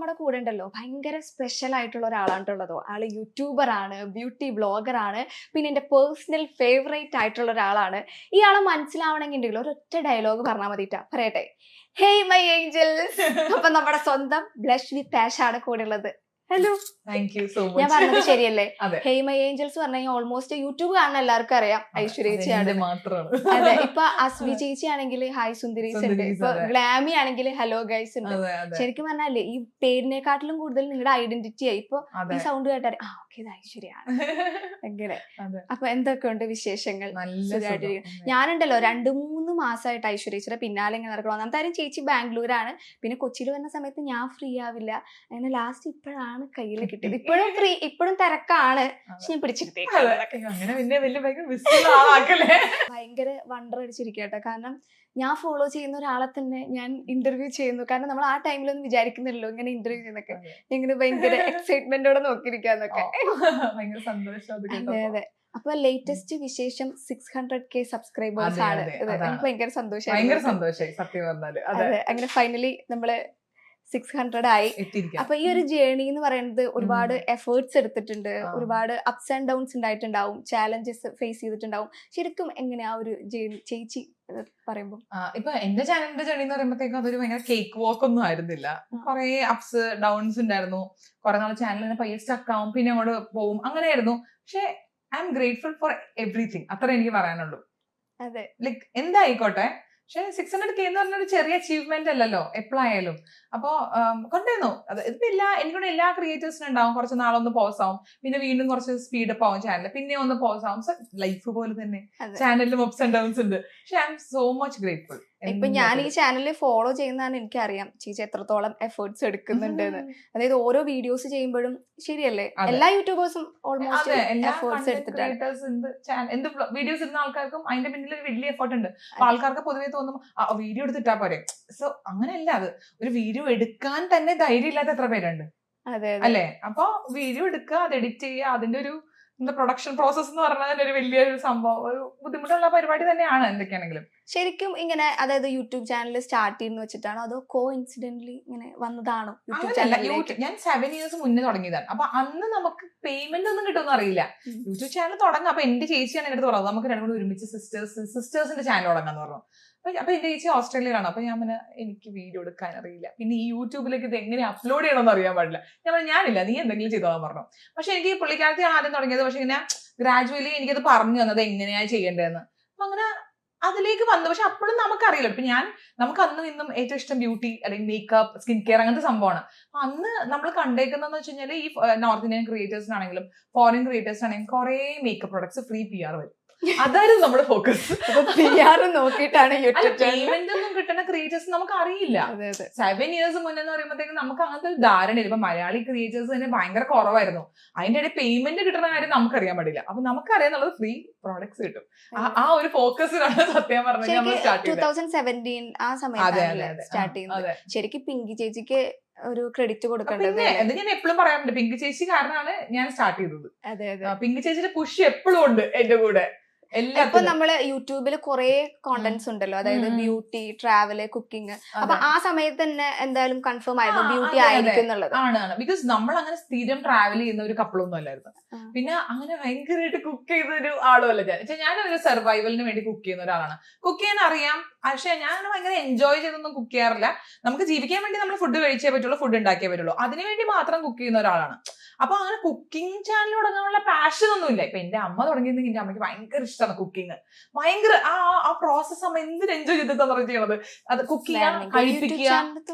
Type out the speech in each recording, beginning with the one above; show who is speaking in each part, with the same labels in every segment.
Speaker 1: നമ്മുടെ കൂടെ ഉണ്ടല്ലോ ഭയങ്കര സ്പെഷ്യൽ ആയിട്ടുള്ള ഒരാളാണുള്ളതോ. ആള് യൂട്യൂബർ ആണ്, ബ്യൂട്ടി ബ്ലോഗർ ആണ്, പിന്നെ എൻ്റെ പേഴ്സണൽ ഫേവറേറ്റ് ആയിട്ടുള്ള ഒരാളാണ്. ഇയാളെ മനസ്സിലാവണമെങ്കിൽ ഉണ്ടെങ്കിൽ ഒരൊറ്റ ഡയലോഗ് പറഞ്ഞാൽ മതിട്ടാ. പറയട്ടെ, ഹേയ് മൈ ഏഞ്ചൽസ്. അപ്പൊ നമ്മുടെ സ്വന്തം ബ്ലഷ് വിത്ത് ആഷ് ആണ് കൂടെ ഉള്ളത്. ഹലോ,
Speaker 2: താങ്ക് യു സോ
Speaker 1: ഞാൻ
Speaker 2: മച്ച്.
Speaker 1: പറഞ്ഞത് ശരിയല്ലേ?
Speaker 2: അതെ.
Speaker 1: ഹേയ് മൈ ഏഞ്ചൽസ് പറഞ്ഞു കഴിഞ്ഞാൽ ഓൾമോസ്റ്റ് യൂട്യൂബ് കാണുന്ന എല്ലാവർക്കും അറിയാം ഐശ്വര്യ ചേച്ചിയാണ്.
Speaker 2: മാത്രമാണ്.
Speaker 1: അതെ, ഇപ്പൊ അസ്മി ചേച്ചി ആണെങ്കിൽ ഹായ് സുന്ദരീസ് ഉണ്ട്,
Speaker 2: സുന്ദരീസ്,
Speaker 1: ഇപ്പൊ
Speaker 2: അതെ.
Speaker 1: ഗ്ലാമി ആണെങ്കിൽ ഹലോ ഗൈസ് ഉണ്ട്.
Speaker 2: അതെ, അതെ,
Speaker 1: ശരിക്കും പറഞ്ഞാലേ ഈ പേരിനെക്കാട്ടിലും കൂടുതൽ നിങ്ങളുടെ ഐഡന്റിറ്റി ആയി. ഇപ്പൊ ഈ
Speaker 2: അതെ.
Speaker 1: സൗണ്ട് കേട്ടാൽ ആ ഓക്കെ ഇത് ഐശ്വര്യാണ് അങ്ങനെ.
Speaker 2: അതെ.
Speaker 1: അപ്പൊ എന്തൊക്കെയുണ്ട് വിശേഷങ്ങൾ?
Speaker 2: നല്ല
Speaker 1: സുഖമായിട്ടിരിക്കുന്നു.
Speaker 2: സുഖം.
Speaker 1: ഞാനുണ്ടല്ലോ 2-3 മാസമായിട്ട് ഐശ്വര്യച്ചിയുടെ പിന്നാലെ ഇങ്ങനെ നടക്കണം. ഒന്നാമത്തെ കാര്യം ചേച്ചി ബാംഗ്ലൂരാണ്, പിന്നെ കൊച്ചിയിൽ വരുന്ന സമയത്ത് ഞാൻ ഫ്രീ ആവില്ല. അങ്ങനെ ലാസ്റ്റ് ഇപ്പോഴാണ് കയ്യിൽ കിട്ടിയത്. ഇപ്പോഴും ഫ്രീ, ഇപ്പോഴും തിരക്കാണ്, പക്ഷെ ഞാൻ പിടിച്ചിരുത്തേക്ക്
Speaker 2: അതെ. അങ്ങനെ പിന്നെ വലിയ ഭയങ്കര ബിസിയുള്ള ആളാക്കല്ലേ.
Speaker 1: ഭയങ്കര വണ്ടർ അടിച്ചിരിക്കട്ടെ. കാരണം ഞാൻ ഫോളോ ചെയ്യുന്ന ഒരാളെ തന്നെ ഞാൻ ഇന്റർവ്യൂ ചെയ്യുന്നു. കാരണം നമ്മൾ ആ ടൈമിലൊന്നും വിചാരിക്കുന്നില്ലല്ലോ ഇങ്ങനെ ഇന്റർവ്യൂ ചെയ്യുന്നൊക്കെ. ഇങ്ങനെ ഭയങ്കര എക്സൈറ്റ്മെന്റോടെ നോക്കിയിരിക്കാന്നൊക്കെ.
Speaker 2: ഭയങ്കര സന്തോഷം അത്
Speaker 1: അതെ
Speaker 2: കേട്ടപ്പോ.
Speaker 1: അതെ. അപ്പൊ ലേറ്റസ്റ്റ് വിശേഷം 600K സബ്സ്ക്രൈബേഴ്സ്
Speaker 2: അതെ,
Speaker 1: ആണ്.
Speaker 2: അതെ,
Speaker 1: ഇത്
Speaker 2: അതാണ്.
Speaker 1: എനിക്ക് ഭയങ്കര
Speaker 2: ഭയങ്കര
Speaker 1: സന്തോഷമായി.
Speaker 2: സന്തോഷായി സത്യം പറഞ്ഞാല്. അതെ,
Speaker 1: അതെ, അങ്ങനെ ഫൈനലി നമ്മള് 600 ആയി.
Speaker 2: എത്തിയിരിക്കാം.
Speaker 1: അപ്പൊ ഈ ഒരു ജേർണി എന്ന് പറയുന്നത് ഒരുപാട് എഫേർട്സ് എടുത്തിട്ടുണ്ട്, ഒരുപാട് അപ്സ് ആൻഡ് ഡൗൺസ് ഉണ്ടായിട്ടുണ്ടാവും, ചാലഞ്ചസ് ഫേസ് ചെയ്തിട്ടുണ്ടാവും. ശരിക്കും എങ്ങനെയാ ഒരു ജേർണി ചേച്ചി പറയുമ്പോ?
Speaker 2: ഇപ്പൊ എന്റെ ചാനലിന്റെ ജേണി എന്ന് പറയുമ്പോഴത്തേക്കും അതൊരു ഭയങ്കര കേക്ക് വാക്ക് ഒന്നും ആയിരുന്നില്ല. കുറെ അപ്സ് ഡൗൺസ് ഉണ്ടായിരുന്നു. കുറെ നാൾ ചാനലിന് പയ്യെ സ്റ്റക്ക് ആവും, പിന്നെ അങ്ങോട്ട് പോവും, അങ്ങനെയായിരുന്നു. പക്ഷെ I M grateful for everything. അത്ര എനിക്ക് പറയാനുള്ളൂ.
Speaker 1: അതെ,
Speaker 2: ലൈക്ക് എന്തായിക്കോട്ടെ, പക്ഷെ 600K എന്ന് പറഞ്ഞൊരു ചെറിയ അച്ചീവ്മെന്റ് അല്ലല്ലോ എപ്പോഴായാലും. അപ്പൊ കൊണ്ടുവന്നു അത്. ഇതിപ്പോ എനിക്കൂടെ എല്ലാ ക്രിയേറ്റേഴ്സിനും ഉണ്ടാവും. കുറച്ച് നാളൊന്ന് പോസ് ആവും, പിന്നെ വീണ്ടും കുറച്ച് സ്പീഡപ്പ് ആവും ചാനൽ, പിന്നെ ഒന്ന് പോസ് ആവും. സോ ലൈഫ് പോലെ തന്നെ ചാനലിലും അപ്സ് ആൻഡ് ഡൗൺസ് ഉണ്ട്. പക്ഷെ I M so much grateful.
Speaker 1: ഇപ്പൊ ഞാൻ ഈ ചാനൽ ഫോളോ ചെയ്യുന്നതാണ് എനിക്കറിയാം ചേച്ചി എത്രത്തോളം എഫേർട്സ് എടുക്കുന്നുണ്ട്. അതായത് ഓരോ വീഡിയോസ് ചെയ്യുമ്പോഴും ശരിയല്ലേ, എല്ലാ യൂട്യൂബേഴ്സും ഓൾമോസ്റ്റ് എഫേർട്സ് എടുത്തിട്ടാണ്.
Speaker 2: എന്ത് വീഡിയോസ് ഇടുന്ന ആൾക്കാർക്കും അതിന്റെ പിന്നിൽ ഒരു വലിയ എഫേർട്ട് ഉണ്ട്. അപ്പൊ ആൾക്കാർക്ക് പൊതുവെ തോന്നും വീഡിയോ എടുത്തിട്ടാ പോരെ. സോ അങ്ങനെയല്ല, അത് ഒരു വീഡിയോ എടുക്കാൻ തന്നെ ധൈര്യം ഇല്ലാത്ത എത്ര പേരുണ്ട് അല്ലേ. അപ്പൊ വീഡിയോ എടുക്കുക, അത് എഡിറ്റ് ചെയ്യുക, അതിന്റെ ഒരു പ്രൊഡക്ഷൻ പ്രോസസ് എന്ന് പറഞ്ഞാൽ ഒരു വലിയൊരു സംഭവം, ഒരു ബുദ്ധിമുട്ടുള്ള പരിപാടി തന്നെയാണ് എന്തൊക്കെയാണെങ്കിലും.
Speaker 1: ശരിക്കും ഇങ്ങനെ അതായത് യൂട്യൂബ് ചാനൽ സ്റ്റാർട്ട് ചെയ്യുന്ന വെച്ചിട്ടാണോ അതോ കോഇൻസിഡന്റലി ഇങ്ങനെ വന്നതാണോ?
Speaker 2: ഞാൻ 7 years മുന്നേ തുടങ്ങിയതാണ്. അപ്പൊ അന്ന് നമുക്ക് പേയ്മെന്റ് ഒന്നും കിട്ടുമെന്ന് അറിയില്ല. യൂട്യൂബ് ചാനൽ തുടങ്ങാം. അപ്പൊ എന്റെ ചേച്ചിയാണ് എന്റെ അടുത്ത് പറഞ്ഞത് നമുക്ക് രണ്ടും കൂടി ഒരുമിച്ച് സിസ്റ്റേഴ്സിന്റെ ചാനൽ തുടങ്ങാന്ന് പറഞ്ഞു. അപ്പൊ എന്റെ ചേച്ചി ഓസ്ട്രേലിയയിലാണ്. അപ്പൊ ഞാൻ പിന്നെ എനിക്ക് വീഡിയോ എടുക്കാൻ അറിയില്ല, പിന്നെ ഈ യൂട്യൂബിലേക്ക് ഇത് എങ്ങനെ അപ്ലോഡ് ചെയ്യണമെന്ന് അറിയാൻ പാടില്ല. ഞാനില്ല, നീ എന്തെങ്കിലും ചെയ്തോളാൻ പറഞ്ഞു. പക്ഷെ എനിക്ക് പുള്ളിക്കാലത്ത് ആദ്യം തുടങ്ങിയത്, പക്ഷെ ഇങ്ങനെ ഗ്രാജുവലി എനിക്കത് പറഞ്ഞു തന്നത് എങ്ങനെയാ ചെയ്യേണ്ടതെന്ന്. അപ്പൊ അങ്ങനെ അതിലേക്ക് വന്നു. പക്ഷെ അപ്പോഴും നമുക്കറിയില്ല. ഇപ്പൊ നമുക്ക് അന്നും ഇന്നും ഏറ്റവും ഇഷ്ടം ബ്യൂട്ടി അല്ലെങ്കിൽ മേക്കപ്പ്, സ്കിൻ കെയർ, അങ്ങനത്തെ സംഭവമാണ്. അന്ന് നമ്മൾ കണ്ടേക്കുന്നതെന്ന് വെച്ച് കഴിഞ്ഞാൽ ഈ നോർത്ത് ഇന്ത്യൻ ക്രിയേറ്റേഴ്സിനാണെങ്കിലും ഫോറിൻ ക്രിയേറ്റേഴ്സിനാണെങ്കിലും കുറെ മേക്കപ്പ് പ്രൊഡക്ട്സ് ഫ്രീ PR വരും. അതായിരുന്നു നമ്മുടെ ഫോക്കസ്.
Speaker 1: നോക്കിയിട്ടാണ്
Speaker 2: പേയ്മെന്റ് ഒന്നും കിട്ടുന്ന ക്രിയേറ്റേഴ്സ് നമുക്ക് അറിയില്ല. 7 years മുന്നേ പറയുമ്പോഴത്തേക്കും നമുക്ക് അങ്ങനത്തെ ഒരു ധാരണയില്ല. ഇപ്പൊ മലയാളി ക്രിയേറ്റേഴ്സ് തന്നെ ഭയങ്കര കുറവായിരുന്നു. അതിന്റെ ഇടയിൽ പേയ്മെന്റ് കിട്ടുന്ന കാര്യം നമുക്കറിയാൻ പാടില്ല. അപ്പൊ നമുക്കറിയാന്നുള്ളത് ഫ്രീ പ്രോഡക്ട്സ് കിട്ടും. ആ ഒരു ഫോക്കസിലാണ് സത്യം പറഞ്ഞത് നമ്മൾ സ്റ്റാർട്ട് ചെയ്തത്.
Speaker 1: 2017 ആ സമയത്താണ് സ്റ്റാർട്ട് ചെയ്യുന്നത്. ശരിക്കും പിങ്കി ചേച്ചിക്ക് ഒരു ക്രെഡിറ്റ് കൊടുക്കേണ്ടത്.
Speaker 2: ഞാൻ എപ്പോഴും പറയാറുണ്ട്, പിങ്കി ചേച്ചി കാരണമാണ് ഞാൻ സ്റ്റാർട്ട് ചെയ്തത്. പിങ്കി ചേച്ചിയുടെ പുഷ് എപ്പോഴും ഉണ്ട് എന്റെ കൂടെ.
Speaker 1: ഇപ്പൊ നമ്മള് യൂട്യൂബിൽ കുറെ കോണ്ടന്റ്സ് ഉണ്ടല്ലോ, അതായത് ബ്യൂട്ടി, ട്രാവല്, കുക്കിംഗ്. അപ്പൊ ആ സമയത്ത് തന്നെ എന്തായാലും കൺഫേം ആയിരുന്നു ബ്യൂട്ടി ആയിരിക്കും എന്നുള്ളത്.
Speaker 2: ആണ്. ബിക്കോസ് നമ്മൾ അങ്ങനെ സ്ഥിരം ട്രാവൽ ചെയ്യുന്ന ഒരു കപ്പിളൊന്നും അല്ലായിരുന്നു. പിന്നെ അങ്ങനെ ഭയങ്കരമായിട്ട് കുക്ക് ചെയ്ത ഒരു ആളും അല്ല ഞാനൊരു സർവൈവലിന് വേണ്ടി കുക്ക് ചെയ്യുന്ന ഒരാളാണ്. കുക്ക് ചെയ്യാൻ അറിയാം, പക്ഷെ ഞാൻ ഭയങ്കര എൻജോയ് ചെയ്തൊന്നും കുക്ക് ചെയ്യാറില്ല. നമുക്ക് ജീവിക്കാൻ വേണ്ടി നമ്മൾ ഫുഡ് കഴിച്ചേ പറ്റുള്ളൂ, ഫുഡ് ഉണ്ടാക്കിയേ പറ്റുള്ളൂ. അതിനുവേണ്ടി മാത്രം കുക്ക് ചെയ്യുന്ന ഒരാളാണ്. അപ്പൊ അങ്ങനെ കുക്കിംഗ് ചാനൽ തുടങ്ങാനുള്ള പാഷൻ ഒന്നും ഇല്ല. ഇപ്പൊ എന്റെ അമ്മ തുടങ്ങിയിരുന്നെങ്കിൽ എന്റെ അമ്മയ്ക്ക് ഭയങ്കര ഇഷ്ടമാണ് കുക്കിംഗ്. ഭയങ്കര ആ പ്രോസസ് അമ്മ എന്തിനു എൻജോയ് ചെയ്തിട്ടാണ് ചെയ്യണത്. അത് കുക്ക് ചെയ്യാൻ, കഴിപ്പിക്കുക.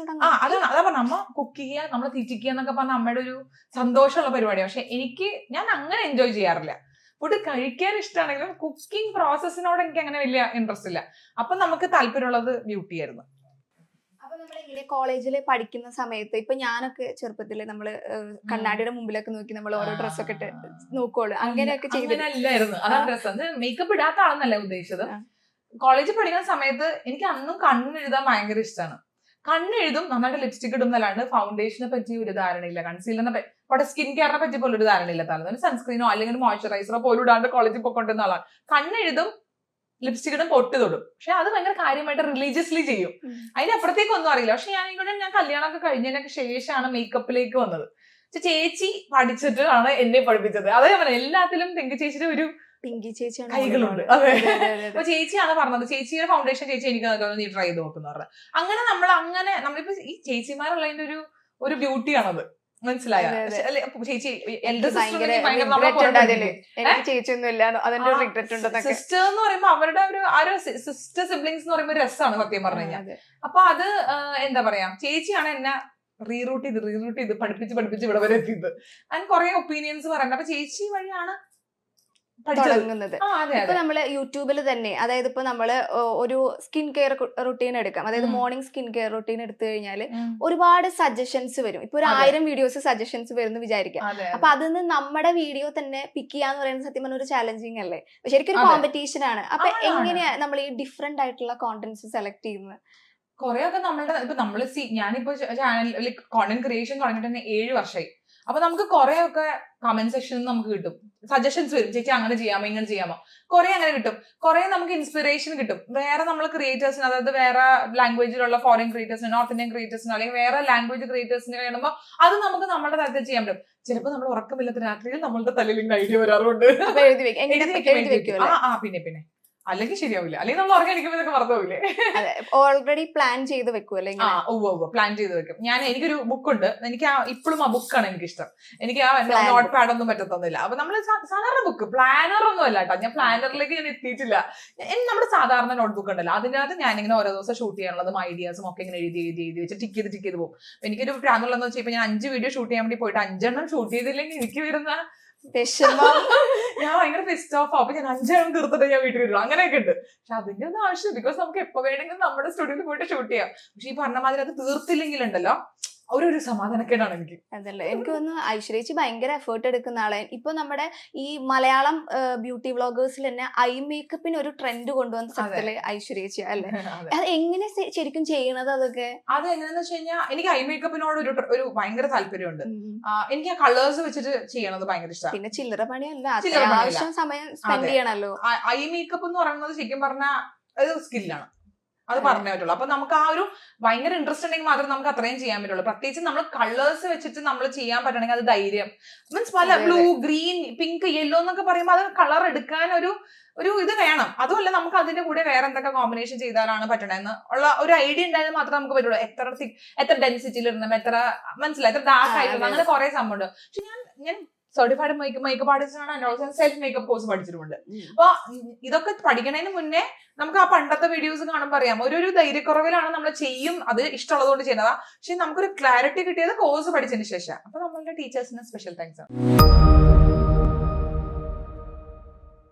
Speaker 2: അതാ പറഞ്ഞ അമ്മ കുക്ക് ചെയ്യുക, നമ്മളെ തീറ്റിക്കുക എന്നൊക്കെ പറഞ്ഞ അമ്മയുടെ ഒരു സന്തോഷമുള്ള പരിപാടിയാണ്. പക്ഷെ ഞാൻ അങ്ങനെ എൻജോയ് ചെയ്യാറില്ല. ഫുഡ് കഴിക്കാൻ ഇഷ്ടമാണെങ്കിലും കുക്കിംഗ് പ്രോസസ്സിനോട് എനിക്ക് അങ്ങനെ വലിയ ഇൻട്രസ്റ്റ് ഇല്ല. അപ്പൊ നമുക്ക് താല്പര്യമുള്ളത് ബ്യൂട്ടി ആയിരുന്നു.
Speaker 1: നമ്മളിങ്ങനെ കോളേജിൽ പഠിക്കുന്ന സമയത്ത് ഇപ്പൊ ഞാനൊക്കെ ചെറുപ്പത്തില് നമ്മള് കണ്ണാടിയുടെ മുമ്പിലൊക്കെ നോക്കി നമ്മൾ ഓരോ ഡ്രസ്സൊക്കെ ഇട്ട് നോക്കുള്ളൂ, അങ്ങനെയൊക്കെ
Speaker 2: ചെയ്തില്ലായിരുന്നു. അതാണ് ഡ്രസ്സ്. മേക്കപ്പ് ഇടാത്ത ആളെന്നല്ല ഉദ്ദേശിച്ചത്. കോളേജിൽ പഠിക്കുന്ന സമയത്ത് എനിക്ക് അന്നും കണ്ണെഴുതാൻ ഭയങ്കര ഇഷ്ടമാണ്. കണ്ണെഴുതും, നന്നായിട്ട് ലിപ്സ്റ്റിക് ഇടും എന്നല്ലാണ്ട് ഫൗണ്ടേഷനെ പറ്റി ഒരു ധാരണയില്ല, കൺസീലറിനെ പറ്റി, സ്കിൻ കെയറിനെ പറ്റി പോലും ഒരു ധാരണയില്ലാത്ത ആളാണ്. സൺസ്ക്രീനോ അല്ലെങ്കിൽ മോയ്സ്ചറൈസറോ പോലും ഇടാണ്ട് കോളേജിൽ പോയിക്കൊണ്ടിരുന്ന ആളാണ്. കണ്ണെഴുതും, ലിപ്സ്റ്റിക് ഇടും പൊട്ട് തൊടും. പക്ഷെ അത് ഭയങ്കര കാര്യമായിട്ട് റിലീജിയസ്ലി ചെയ്യും. അതിനപ്പുറത്തേക്ക് ഒന്നും അറിയില്ല. പക്ഷെ ഞാൻ കല്യാണമൊക്കെ കഴിഞ്ഞതിനൊക്കെ ശേഷമാണ് മേക്കപ്പിലേക്ക് വന്നത്. ചേച്ചി പഠിച്ചിട്ടാണ് എന്നെ പഠിപ്പിച്ചത്. അതേ പോലെ എല്ലാത്തിലും തെങ്കി ചേച്ചിയുടെ ഒരു
Speaker 1: പിങ്കി ചേച്ചിയാണ്
Speaker 2: കൈകളുണ്ട്. അതെ. അപ്പൊ ചേച്ചിയാണ് പറഞ്ഞത്, ചേച്ചിയുടെ ഫൗണ്ടേഷൻ ചേച്ചി എനിക്ക് നീ ട്രൈ ചെയ്ത് നോക്കുന്ന പറഞ്ഞത്. അങ്ങനെ നമ്മളിപ്പോ ഈ ചേച്ചിമാരുള്ളതിന്റെ ഒരു ബ്യൂട്ടിയാണത്. മനസ്സിലായോ? ചേച്ചി എൽഡർ സിസ്റ്റർ സിസ്റ്റർ എന്ന് പറയുമ്പോ അവരുടെ ഒരു സിസ്റ്റർ സിബ്ലിങ്സ് എന്ന് പറയുമ്പോ രസമാണ് സത്യം പറഞ്ഞു കഴിഞ്ഞാൽ. അപ്പൊ അത് എന്താ പറയാ, ചേച്ചിയാണ് എന്നെ റീറൂട്ട് ചെയ്ത് പഠിപ്പിച്ച് ഇവിടെ വരെ എത്തിയത്. അതിന് കുറെ ഒപ്പീനിയൻസ് പറയണ്ട. അപ്പൊ ചേച്ചി വഴിയാണ്
Speaker 1: തുടങ്ങുന്നത്. ഇപ്പൊ നമ്മള് യൂട്യൂബിൽ തന്നെ, അതായത് ഇപ്പൊ നമ്മള് ഒരു സ്കിൻ കെയർ റുട്ടീൻ എടുക്കാം. അതായത് മോർണിംഗ് സ്കിൻ കെയർ റുട്ടീൻ എടുത്തു കഴിഞ്ഞാൽ ഒരുപാട് സജഷൻസ് വരും. ഇപ്പൊ ഒരു 1000 വീഡിയോസ് സജഷൻസ് വരും എന്ന് വിചാരിക്കാം. അപ്പൊ അതിന്ന് നമ്മുടെ വീഡിയോ തന്നെ പിക്ക് ചെയ്യാന്ന് പറയുന്നത് സത്യം പറഞ്ഞ ഒരു ചാലഞ്ചിങ് അല്ലേ? ശരിക്കും ഒരു കോമ്പറ്റീഷൻ ആണ്. അപ്പൊ എങ്ങനെയാ നമ്മൾ ഈ ഡിഫറെന്റ് ആയിട്ടുള്ള കോണ്ടന്റ്സ് സെലക്ട് ചെയ്യുന്നത്?
Speaker 2: കൊറേയൊക്കെ നമ്മള് ഞാനിപ്പോ ചാനൽ കോണ്ടന്റ് ക്രിയേഷൻ തുടങ്ങിയിട്ട് തന്നെ 7 വർഷമായി. അപ്പൊ നമുക്ക് കുറെയൊക്കെ കമന്റ് സെക്ഷനിൽ നമുക്ക് കിട്ടും, സജഷൻസ് വരും. ചേച്ചി അങ്ങനെ ചെയ്യാമോ, ഇങ്ങനെ ചെയ്യാമോ, കുറെ അങ്ങനെ കിട്ടും. കുറെ നമുക്ക് ഇൻസ്പിറേഷൻ കിട്ടും. വേറെ നമ്മൾ ക്രിയേറ്റേഴ്സിന്, അതായത് വേറെ ലാംഗ്വേജിലുള്ള ഫോറിൻ ക്രിയേറ്റേഴ്സിന്, നോർത്ത് ഇന്ത്യൻ ക്രിയേറ്റേഴ്സിന്, അല്ലെങ്കിൽ വേറെ ലാംഗ്വേജ് ക്രിയേറ്റേഴ്സിന് വേണമ്പോ അത് നമുക്ക് നമ്മുടെ തരത്തിൽ ചെയ്യാൻ പറ്റും. ചിലപ്പോൾ നമ്മൾ ഉറക്കമില്ലാത്ത രാത്രിയിൽ നമ്മളുടെ തലയിൽ ഇങ്ങനെ ഐഡിയ വരാറുണ്ട്. പിന്നെ അല്ലെങ്കിൽ ശരിയാവില്ല, അല്ലെങ്കിൽ നമ്മൾ ഉറങ്ങിയിരിക്കുമ്പോൾ ഇതൊക്കെ മറന്നുപോകില്ലേ?
Speaker 1: ഓൾറെഡി പ്ലാൻ ചെയ്ത് വെക്കുമല്ലേ?
Speaker 2: പ്ലാൻ ചെയ്ത് വെക്കും. എനിക്കൊരു ബുക്കുണ്ട്, എനിക്ക് ഇപ്പോഴും ആ ബുക്കാണ് എനിക്കിഷ്ടം. എനിക്ക് ആ നോട്ട് പാഡ് ഒന്നും പറ്റത്തൊന്നുമില്ല. അപ്പൊ നമ്മൾ സാധാരണ ബുക്ക്, പ്ലാനർ ഒന്നും അല്ല കേട്ടോ. ഞാൻ പ്ലാനറിലേക്ക് ഞാൻ എത്തിയിട്ടില്ല. നമ്മുടെ സാധാരണ നോട്ട്ബുക്ക് ഉണ്ടല്ലോ, അതിനകത്ത് ഞാനിങ്ങനെ ഓരോ ദിവസം ഷൂട്ട് ചെയ്യാനുള്ളതും ഐഡിയാസും ഒക്കെ ഇങ്ങനെ എഴുതി വെച്ച് ടിക്ക് ചെയ്ത് പോകും. എനിക്കൊരു പ്രാന്തുള്ളതെന്ന് വെച്ചാൽ ഇപ്പൊ ഞാൻ 5 വീഡിയോ ഷൂട്ട് ചെയ്യാൻ വേണ്ടി പോയിട്ട് 5 എണ്ണം ഷൂട്ട് ചെയ്തില്ലെങ്കിൽ എനിക്ക് വരുന്ന ഞാൻ ഭയങ്കര ഫെസ്റ്റ് ഓഫ്. അപ്പൊ ഞാൻ 5 എണ്ണം തീർത്തിട്ട് ഞാൻ വീട്ടിൽ വരുള്ളൂ. അങ്ങനെയൊക്കെ ഉണ്ട്. പക്ഷെ അതിന്റെ ഒന്നും ആവശ്യം, ബിക്കോസ് നമുക്ക് എപ്പോ വേണമെങ്കിലും നമ്മുടെ സ്റ്റുഡിയോയിൽ പോയിട്ട് ഷൂട്ട് ചെയ്യാം. പക്ഷെ ഈ പറഞ്ഞ മാതിരി അത് തീർത്തില്ലെങ്കിൽ ഉണ്ടല്ലോ, ഒരു സമാധാനക്കേടാണ് എനിക്ക്.
Speaker 1: അതല്ലേ, എനിക്ക് തോന്നുന്നു ഐശ്വര്യേച്ചി ഭയങ്കര എഫേർട്ട് എടുക്കുന്ന ആളെ. ഇപ്പൊ നമ്മുടെ ഈ മലയാളം ബ്യൂട്ടി വ്ളോഗേഴ്സിൽ തന്നെ ഐ മേക്കപ്പിന് ഒരു ട്രെൻഡ് കൊണ്ടുവന്ന സ്ഥലത്തില് ഐശ്വര്യേച്ചി അല്ലേ? അത് എങ്ങനെ ശരിക്കും ചെയ്യണത്? അതൊക്കെ അത്
Speaker 2: എങ്ങനെയാന്ന് വെച്ച് കഴിഞ്ഞാൽ എനിക്ക് ഐ മേക്കപ്പിനോട് ഒരു ഭയങ്കര താല്പര്യമുണ്ട്. എനിക്ക് ആ കളേഴ്സ് വെച്ചിട്ട് ചെയ്യണത് ഭയങ്കര ഇഷ്ടമാണ്.
Speaker 1: പിന്നെ ചില്ലറ പണിയല്ല, അത്യാവശ്യം സമയം സ്പെൻഡ് ചെയ്യണല്ലോ.
Speaker 2: ഐ മേക്കപ്പ് എന്ന് പറയുന്നത് ശരിക്കും പറഞ്ഞാൽ ഒരു സ്കില്ലാണ്, അത് പറഞ്ഞേ പറ്റുള്ളൂ. അപ്പൊ നമുക്ക് ആ ഒരു ഭയങ്കര ഇൻട്രസ്റ്റ് ഉണ്ടെങ്കിൽ മാത്രമേ നമുക്ക് അത്രയും ചെയ്യാൻ പറ്റുള്ളൂ. പ്രത്യേകിച്ച് നമ്മൾ കളേഴ്സ് വെച്ചിട്ട് നമ്മൾ ചെയ്യാൻ പറ്റണമെങ്കിൽ അത് ധൈര്യം, മീൻസ് പല ബ്ലൂ, ഗ്രീൻ, പിങ്ക്, യെല്ലോ എന്നൊക്കെ പറയുമ്പോൾ അത് കളർ എടുക്കാൻ ഒരു ഇത് വേണം. അതുമല്ല നമുക്ക് അതിന്റെ കൂടെ വേറെ എന്തൊക്കെ കോമ്പിനേഷൻ ചെയ്താലാണ് പറ്റണമെന്ന് ഉള്ള ഒരു ഐഡിയ ഉണ്ടായാലും മാത്രമേ നമുക്ക് പറ്റുള്ളൂ. എത്ര ഡെൻസിറ്റിയിൽ ഇടണം, എത്ര മനസ്സിലായി, എത്ര ഡാർക്ക് ആയിട്ടുണ്ട്, അങ്ങനെ കുറെ സംഭവം ഉണ്ട്. പക്ഷെ ഞാൻ സർട്ടിഫൈഡ് മേക്കപ്പ് ആർട്ടിസ്റ്റ് ആണ്, and also self makeup course പഠിച്ചിട്ടുണ്ട്. അപ്പൊ ഇതൊക്കെ പഠിക്കുന്നതിന് മുന്നേ നമുക്ക് ആ പണ്ടത്തെ വീഡിയോസ് കാണുമ്പോൾ അറിയാം, ഒരു ധൈര്യക്കുറവിലാണ് നമ്മൾ ചെയ്യും, അത് ഇഷ്ടമുള്ളതുകൊണ്ട് ചെയ്യുന്നതാ. പക്ഷെ നമുക്കൊരു ക്ലാരിറ്റി കിട്ടിയത് കോഴ്സ് പഠിച്ചതിന് ശേഷം. അപ്പൊ നമ്മളുടെ ടീച്ചേഴ്സിന് സ്പെഷ്യൽ താങ്ക്സ് ആണ്.